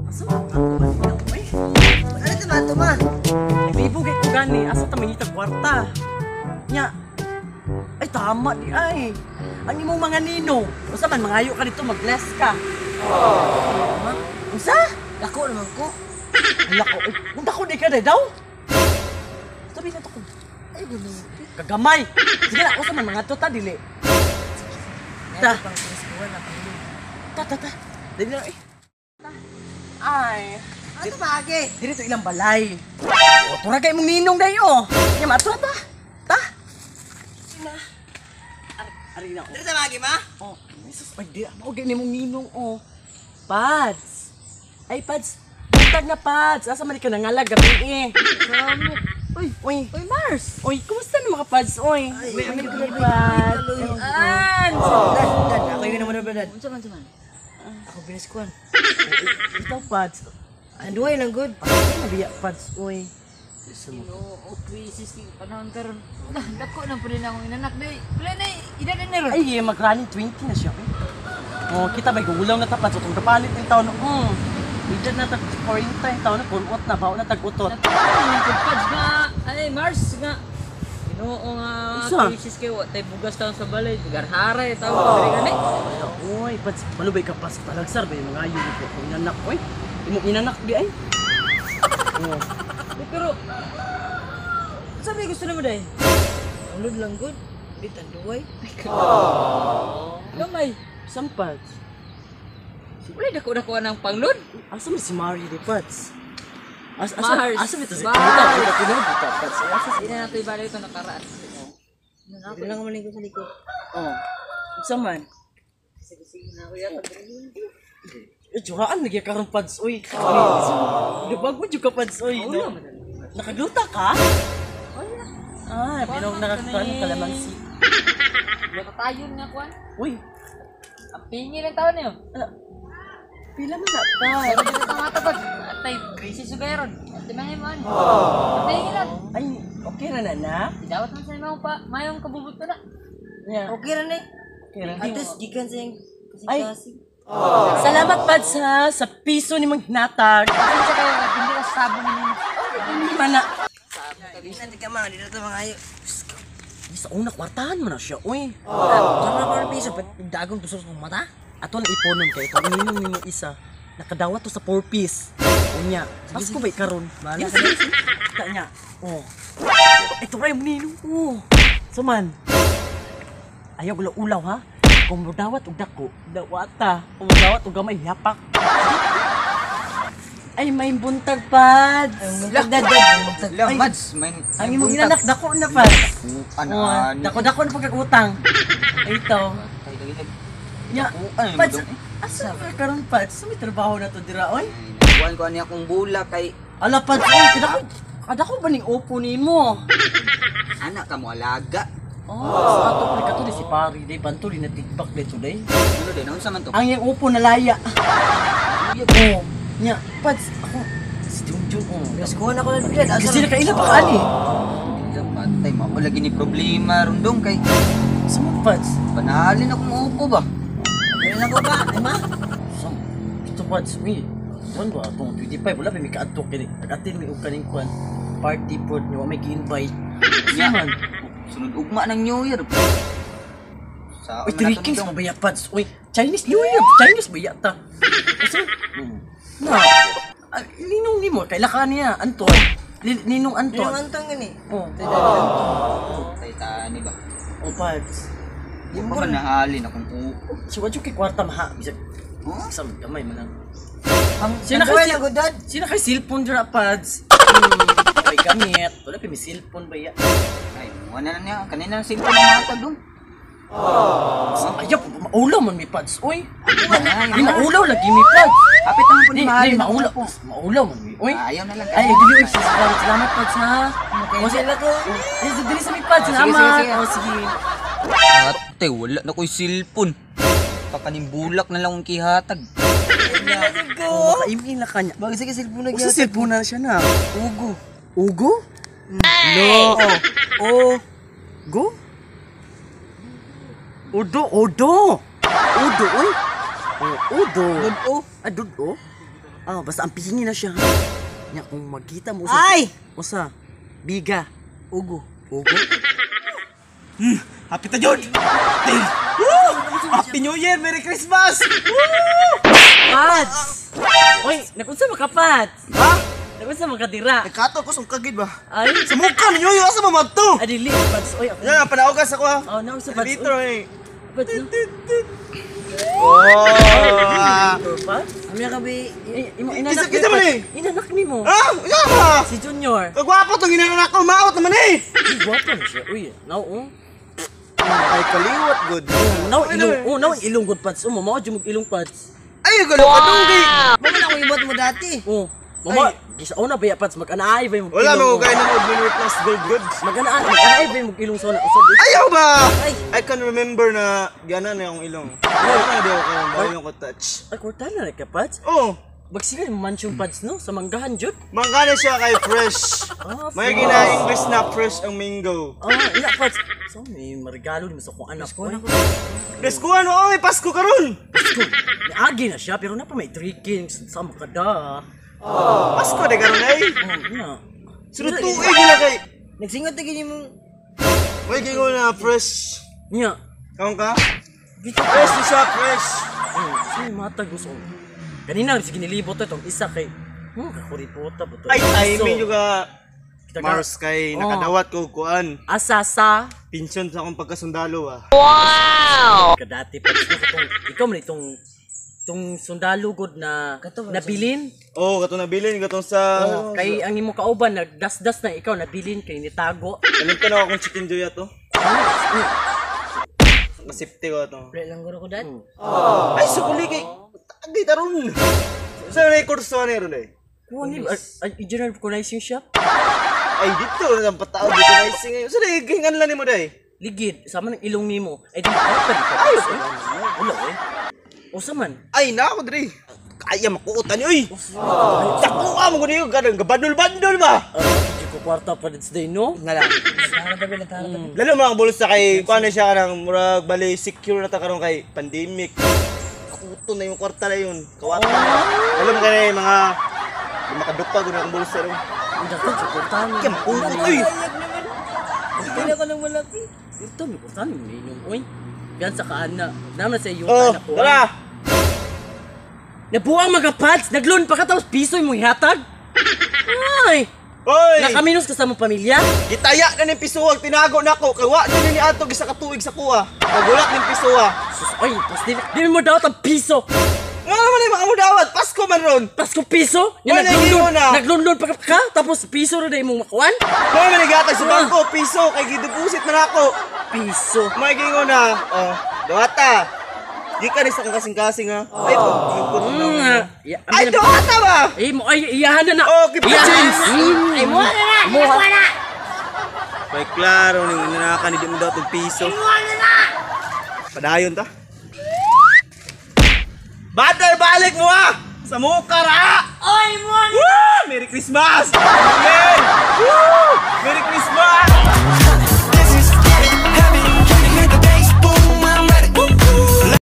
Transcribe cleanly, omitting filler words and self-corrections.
Asa ako maninaw eh. Ano tomato ma? Libo kay ko gani asa ta mangita kwarta. Nya. Ay tama di ay. Ang imong mga ninong, usa man mangayo ka dito mag-bless ka. Ma? Unsa? Dako naman ko. Hala ko. Unta ko di ka daw. Sabi na to ko. Ay, gulo. Kagamay. Sige na, usa man mga to ta dili. Ta. Pang kuwan na pang Ta. Dili na eh. Ay. Ano bagay? Dili to ilang balay. O, tura kay mong ninong dayo. Nya matura ta. Ta. Sina. Ari na. Ano bagay ma? Oh, Jesus, ay di ako gani mong ninong oh. Pads. Ay Pads. Buntag na Pads. Asa man ka nangalag gabi eh. Samo. Uy. Uy, Mars. Uy, kumusta na mga Pads? Uy. Uy, Uy, uy, Pads. An! Dad, ako yun naman na dad. Unsa man? Ako biniskuan. Ikaw Pads. Anduay lang good. Nabiya Pads. Uy. Ginoo, crisis kay panahon karon. Nah, dako na pud na akong inanak day. Wala na edad na ron. Ay, mag-running 20 na siya. Oh, kita may gulaw na tapat. So, itong kapalit ng taon. Edad na tag 40 yung taon na. Punot na. Bawa na tag-utot. Natapos pads nga. Ay, Mars nga. Ginoo nga Isa? crisis kay wa tay bugas taon sa balay. Garharay tawo diri gani. Uy, Pads. Malubay ka pa sa talagsar. May mga ayaw ko. Kung inanak. Uy, imong inanak di ay. Oh. Pero sabi gusto na mo day. Ulod lang good. Bitan duway. Gamay. Isang Pads. Wala dako ng panglod. Asa mo si Mari di Pads? Mars. Asa mo ito si Mars. Pads? Hindi na nato ibalik ito nakaraan. Dili lang man ko sa likod. Oh. Isa man. Sige na kuya. Juraan lagi karon Pads. Uy. Dibag mo juga Pads. Uy. No? Nakagluta ka? Ah, pinong nakakakuan kalamansi. Wala tayon nga kuan. Uy. Ang pingi lang taon niyo. Pila man na Pero ta? dito ka nga tapos. Atay, crisis yung gayron. At timahin mo an. Pingi lang. Ay, okay na na. Dawat man sa imong pa, mayong kabubot ko na. Yeah. Okay ra ni. Okay na. At least gikan sa yung Ay. kasing-kasing. Salamat Pads ha sa piso ni mong hinatag. Ano sa kayo, hindi ka sabon ni ninyo. Hindi man na. Nanti ka mga dito to mga ayo. Sa una kwartahan mo na siya. Uy. Sama ko ng piso, dagong tusok sa mata. Ato na iponon kay ito. Ininong nimo isa. Nakadawat to sa 4-piece. Unya. Mas ko ba'y karon? Bahala Yes, ka na. Kita niya. Oh. Ito rin yung ninong ko. Suman. Ayaw gula ulaw ha. Kung mudawat og dako, dawata. Kung mudawat og gamay, yapak. Ay, may buntag Pads. Dad. Lang, Ay. Mads, may Ang imong inanak dako na Pads. ano, Dako na pagkakutang. Ay, ito. Nya, Ano Pads, mo dong? asa ka karon Pads? Sa may trabaho na to dira, oy? Nagbuhan ko ani akong bula kay Ala Pads, oy, kadako ba ning upo nimo? anak ka mo alaga. Oh, sa ato pa kato di si Pari, day bantuli na tikbak day today. Ano din, ano sa man to? Ang yung upo na laya. Oh, nya, Pads, ako si Junjun, oh. Biniskuan ako ng dad. Kasi na kaila pa ani. Patay, mamo lagi ni problema rundong kay Sa mo Pads? panalin akong upo ba? Ano ko ba? Ay ma? Sa ito Pads, uy. Kuan ba atong 25 wala pa may kaadto kini. Nag-attend mi og kaning kuan. Party pod niyo may gi-invite. Nya, Yaman. sunod ugma ng New Year. Sa Uy, 3 kings ba ya Pads? Uy, Chinese New Year, Chinese ba yata? Kasi, na, ninong ni mo, kaila ka niya, Anton. Ninong Ano Anton. antong gani? Oh, Tay tani ba? oh Pads. Di pa man nahalin akong upo. Si Wadyo kay kwarta maha, bisag, Oh, sa gamay man lang. Ang Sino nagbuhay kasi- lang good dad. Sino kay cellphone dira Pads? Ay gamit, wala pa may cellphone ba ya? ay, wala na niya. Kanina silpo na matag dong. Ayaw, maulaw man may Pads, uy. Ay, Di maulaw lagi may Pads. Hapit naman po Di, ni mahalin akong maulaw, upo. maulaw man may, uy. Ayaw na lang. Ay, dili uy, salamat Pads ha. Kaya sila ko. Ay, dili sa may Pads, Sige, salamat. sige, sige. Oh, sige. Ate, wala na ko'y silpon. Papanimbulak na lang akong kihatag. Oh, maka-email na kanya. Bagay sige cellphone na Usa cellphone na siya na. Ugo. Ugo? No. Oh. Go? Udo. Udo, uy. Oh, udo. Dudo. Ah, dudo? Ah, basta ang pihingi na siya. Nya kung magkita mo Ay! Usa, biga, ugo. Ugo? Happy ta Jod! Woo! Happy New Year! Merry Christmas! Pats! Oy, nakunsa makapats? Ha? Nakunsa makadira? Nagkato ko sung kagid ba? Ay, Sa mukha ninyo yung asa mamag to! adili, Pats. Oy, ako. Yan, panaugas ako ha. Oh, nakunsa Pats. Dito eh. Pats, no? Oh! Pats? Amya ka bi. Imo inanak Kita man eh! Inanak ni mo. Ah! Yan ha! Si Junior. Kagwapo tong ginaganak ko, maot naman eh! Ay, guwapo na siya. Uy, now, Ay, kaliwat good. Now, ilong good Pats. Mama, jumog ilong Pats. Ay, galo ka dunggi! Bakit ako ibot mo dati? Mama, gisa una ba ya Pats? Mag-anaay ba yung Wala ilong mo kaya na mag-minute plus gold goods. Mag-anaay ba yung ilong sa usod? Ayaw ba? Ay. I can remember na gana na yung ilong. Ano na daw ko dahil yung ko touch. Ay, kurta na ka Pats. Oh, Magsigan mo mansyong Pats, no? Sa manggahan, Jud. mangga siya kay fresh. Ah, May gina-English na fresh ang mango. ina Pats. So, may marigalo ni sa kong anak ko. Preskuhan mo, may Pasko karon. Agi na siya, pero napa may 3 kings. Sama ka da. Pasko de karon ay. Ina. Sunod tuig gila kay. Nagsingot na gini mo. May gingo na fresh. Ina. Kaon ka? Fresh na siya, fresh. Sino matag gusto? Kanina, sige nilibot itong isa kay... kakuripota ba ito? Ay, timing juga. Kita ka- Mars kay nakadawat ko kuan. Asa sa... Pinsyon sa akong pagkasundalo ah. Kadati pa. Ikaw man itong sundalo god na nabilin. Oh, katong nabilin katong sa Kay ang imo kauban nagdasdas na ikaw nabilin kay nitago. Alam ko na akong chicken joy ato. Masipti ko ato. Wala lang guro ko dat. Ay, sukuli kay tagay taron. Sa record sa ni ron eh. Kuha ni general organizing shop. Ay dito na patao dito na ising ngayon. Sa gingan lang nimo dai. Ligid sama ng ilong nimo. Ay di pa di ka. Wala eh. O saman. Ay na ako diri. Kaya makuutan ni oy. Takuha mo ko niyo ganang gabandol-bandol ba. Di ko kwarta pa din today no. Ngala. Tara tabi na tara tabi. Lalo mga bulsa kay kuan na siya kanang murag bali secure na ta karon kay pandemic. Kuto na yung kwarta na yun. Kawata. Alam mo kanay mga makadukpa ko na ang bulsa ron. Ang dako sa kwartahan. Kaya makutot oy. Kaya ko nang malaki. Ito may kwartahan mo inyong oy. Yan sa kaana. Naman sa iyo Oh, anak ko. tara. Nabuang mga pads, nagloan pa ka tapos piso mo ihatag? Ay! Hoy! Nakaminos ka sa mong pamilya? Gitaya na ng pisuwag, tinago na ko. Kawa na ni Ato gisa katuig sa kuha. Nagulat ng pisuwa. Sus, ay, tapos di mo daw ang piso. Nga naman yung mga mudawat, Pasko man ron. Pasko piso? Wala, hindi mo na. Naglunlun pa ka, tapos piso rin na imong makuan? Mga manigatag sa bangko, piso, kay gidubusit man ako. Piso. May gingo na. Oh, dawata. Di ka rin sa kasing-kasing ha. Ay, pagkikot na. Ay, dawata ba? Iyahan na na. Oh, kipachins. Ay, mo na. May klaro ning nanaka ni di mo daw itong piso. Padayon ta. Badal balik mo ha! Sa mukha ra! Oy mo. Woo! Merry Christmas! Amen! Woo! Merry Christmas!